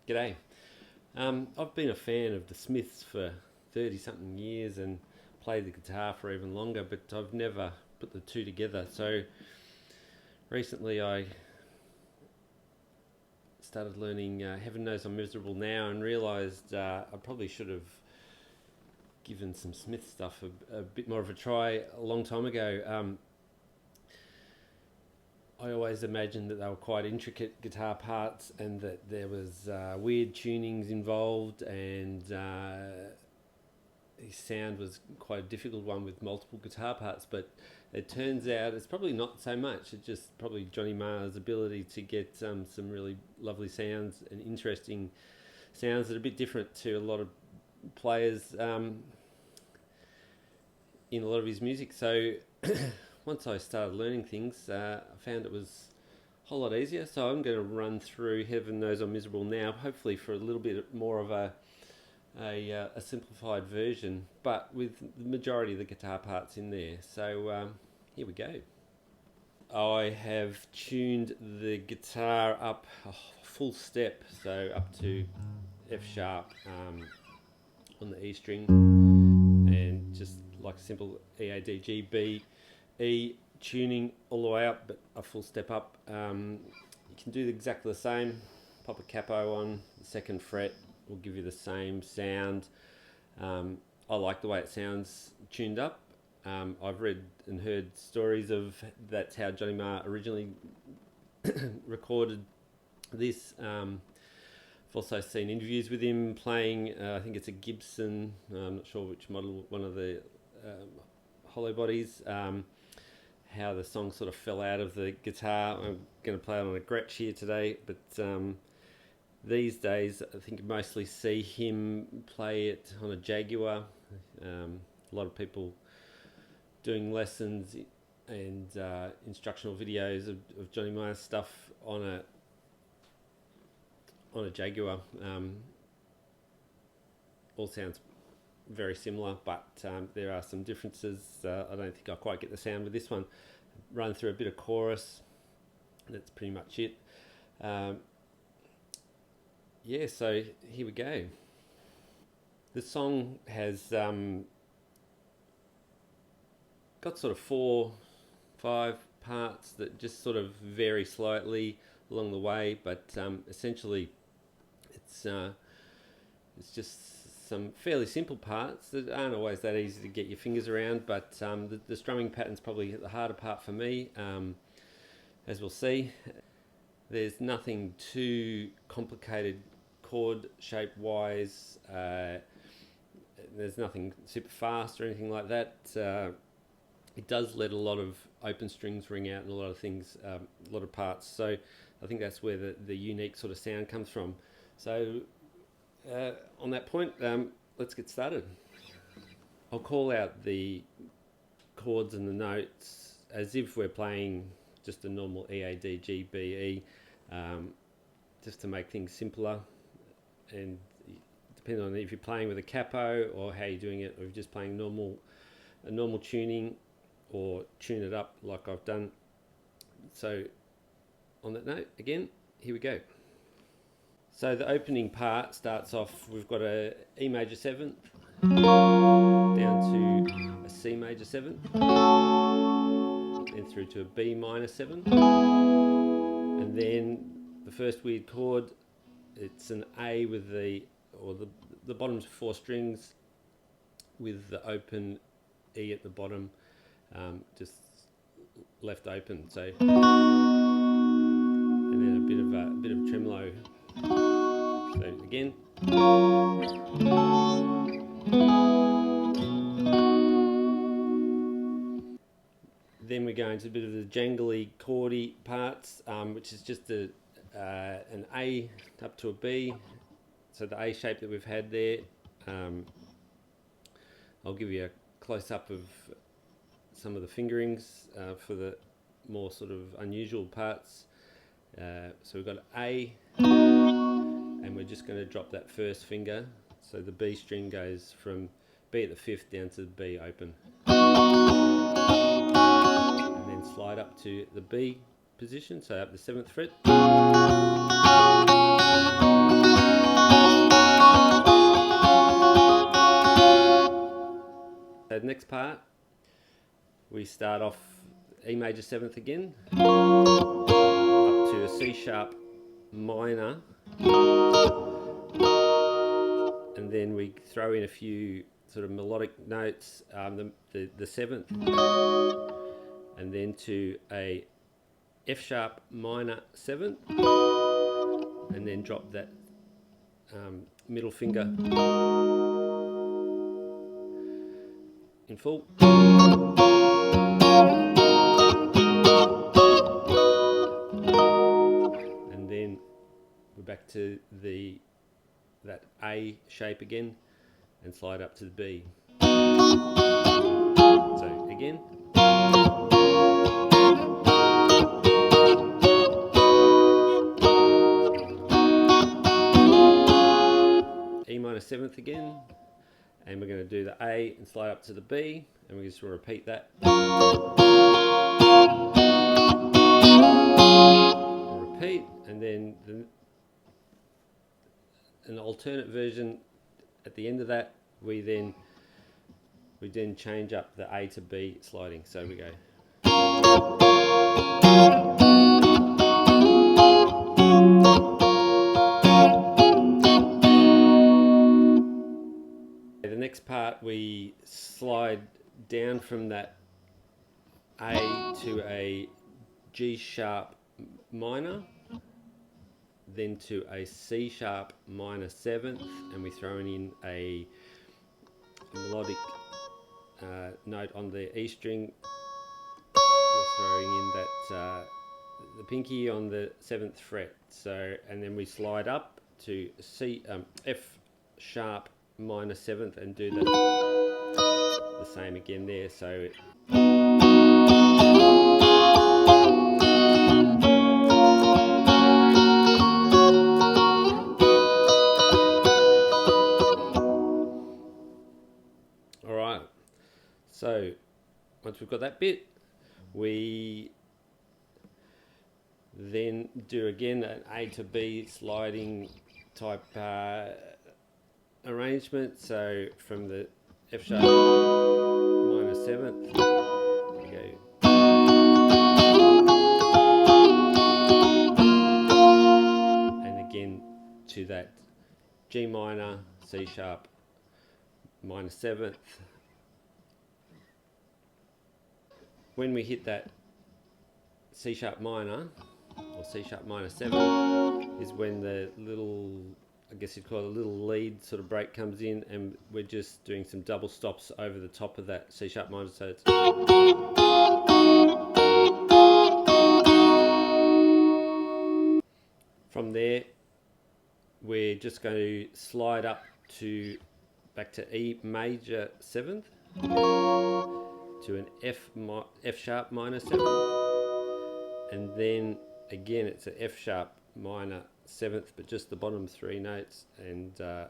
G'day. I've been a fan of the Smiths for 30-something years and played the guitar for even longer, but I've never put the two together. So recently I started learning Heaven Knows I'm Miserable Now and realised I probably should have given some Smith stuff a bit more of a try a long time ago. I always imagined that they were quite intricate guitar parts and that there was weird tunings involved, and his sound was quite a difficult one with multiple guitar parts, but it turns out it's probably not so much. It's just probably Johnny Marr's ability to get some really lovely sounds and interesting sounds that are a bit different to a lot of players in a lot of his music. So once I started learning things, I found it was a whole lot easier. So I'm going to run through Heaven Knows I'm Miserable Now, hopefully for a little bit more of a simplified version, but with the majority of the guitar parts in there. So here we go. I have tuned the guitar up a full step, so up to F sharp on the E string, and just like a simple E, A, D, G, B, E tuning all the way up, but a full step up. You can do exactly the same. Pop a capo on the second fret, will give you the same sound. I like the way it sounds tuned up. I've read and heard stories of that's how Johnny Marr originally recorded this. I've also seen interviews with him playing, I think it's a Gibson, I'm not sure which model, one of the hollow bodies, how the song sort of fell out of the guitar. I'm going to play it on a Gretsch here today, but these days I think you mostly see him play it on a Jaguar. A lot of people doing lessons and instructional videos of Johnny Marr's stuff on a Jaguar. All sounds very similar, but there are some differences. I don't think I quite get the sound with this one. Run through a bit of chorus, that's pretty much it. Yeah, so here we go. The song has got sort of 4-5 parts that just sort of vary slightly along the way, but essentially it's just some fairly simple parts that aren't always that easy to get your fingers around, but the strumming pattern's probably the harder part for me, as we'll see. There's nothing too complicated chord shape wise. There's nothing super fast or anything like that. It does let a lot of open strings ring out and a lot of things, a lot of parts. So I think that's where the unique sort of sound comes from. So on that point, let's get started. I'll call out the chords and the notes as if we're playing just a normal E, A, D, G, B, E, just to make things simpler. And depending on if you're playing with a capo or how you're doing it, or if you're just playing a normal tuning, or tune it up like I've done. So on that note, again, here we go. So the opening part starts off, we've got a E major 7 down to a C major 7, then through to a B minor 7, and then the first weird chord, it's an A with the bottom's 4 strings with the open E at the bottom, just left open. So, and then a bit of tremolo. So again. Then we go into a bit of the jangly chordy parts, which is just an A up to a B. So the A shape that we've had there. I'll give you a close-up of some of the fingerings for the more sort of unusual parts. So we've got A, and we're just going to drop that first finger. So the B string goes from B at the 5th down to the B open. And then slide up to the B position, so up the 7th fret. next part, we start off E major 7th again, up to a C sharp minor, and then we throw in a few sort of melodic notes, the 7th, and then to a F sharp minor 7th, and then drop that middle finger in full. And then we're back to that A shape again and slide up to the B. So again. E minor 7th again, and we're going to do the A and slide up to the B, and we just want to repeat that. And repeat, and then an alternate version at the end of that, we then change up the A to B sliding. So we go. The next part, we slide down from that A to a G sharp minor, then to a C sharp minor 7th, and we throw in a melodic note on the E string. We're throwing in that the pinky on the 7th fret. So, and then we slide up to F sharp minor 7th and do the same again there. So alright, so once we've got that bit, we then do again an A to B sliding type arrangement. So from the F sharp minor 7th, we go, and again to that G minor, C sharp minor 7th. When we hit that C sharp minor or C sharp minor 7 is when the little, I guess you'd call it a little lead sort of break comes in, and we're just doing some double stops over the top of that C sharp minor. So it's from there, we're just going to slide up back to E major 7th, to an F sharp minor 7th, and then again it's an F sharp minor 7th, but just the bottom 3 notes, and so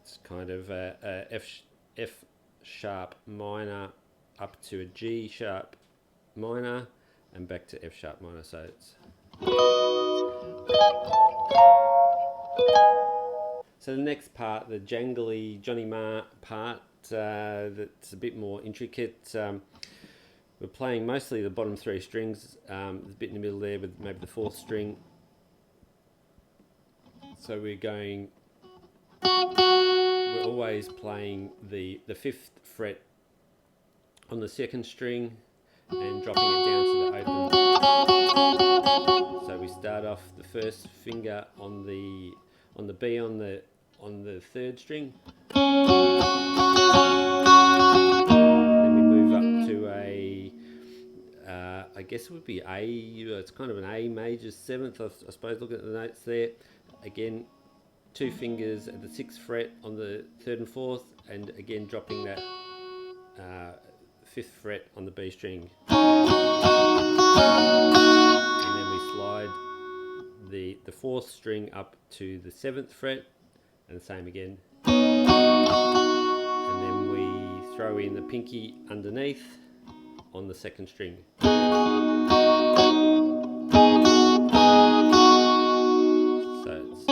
it's kind of a F sharp minor up to a G sharp minor and back to F sharp minor. So it's so the next part, the jangly Johnny Marr part, that's a bit more intricate. We're playing mostly the bottom 3 strings. There's a bit in the middle there with maybe the 4th string. So we're always playing the 5th fret on the 2nd string and dropping it down to the open. So we start off the first finger on the B on the 3rd string. Then we move up to a I guess it would be A. It's kind of an A major 7th, I suppose. Look at the notes there. Again, 2 fingers at the 6th fret on the 3rd and 4th, and again dropping that 5th fret on the B string. And then we slide the 4th string up to the 7th fret, and the same again. And then we throw in the pinky underneath on the 2nd string. So it's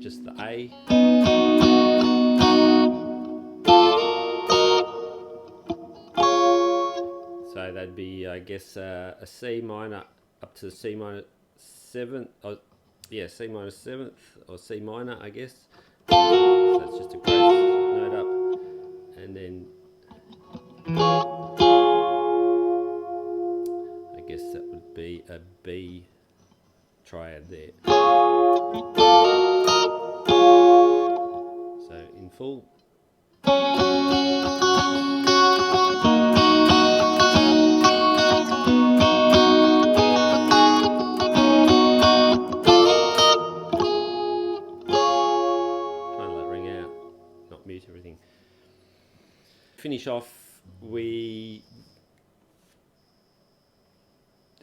just the A. So that'd be, I guess, a C minor up to C minor 7th, yeah, C minor 7th or C minor, I guess. So that's just a grace note up, and then I guess that would be a B triad there. So in full. Mute everything. Finish off, we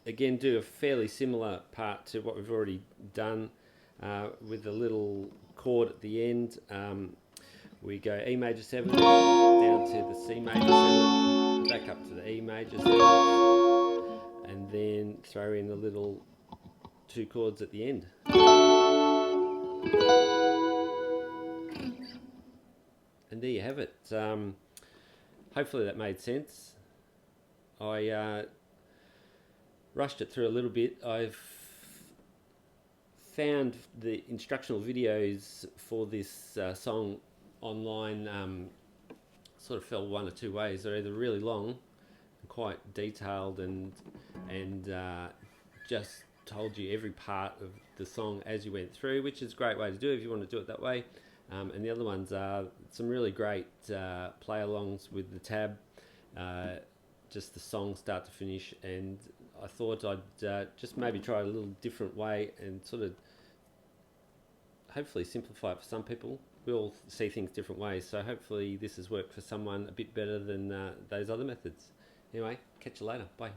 again do a fairly similar part to what we've already done, with a little chord at the end. We go E major 7 down to the C major 7, back up to the E major 7, and then throw in the little 2 chords at the end. And there you have it. Hopefully that made sense. I rushed it through a little bit. I've found the instructional videos for this song online sort of fell one or two ways. They're either really long and quite detailed and just told you every part of the song as you went through, which is a great way to do it if you want to do it that way. And the other ones are some really great play-alongs with the tab, just the song start to finish. And I thought I'd just maybe try a little different way and sort of hopefully simplify it for some people. We all see things different ways, so hopefully this has worked for someone a bit better than those other methods. Anyway, catch you later. Bye.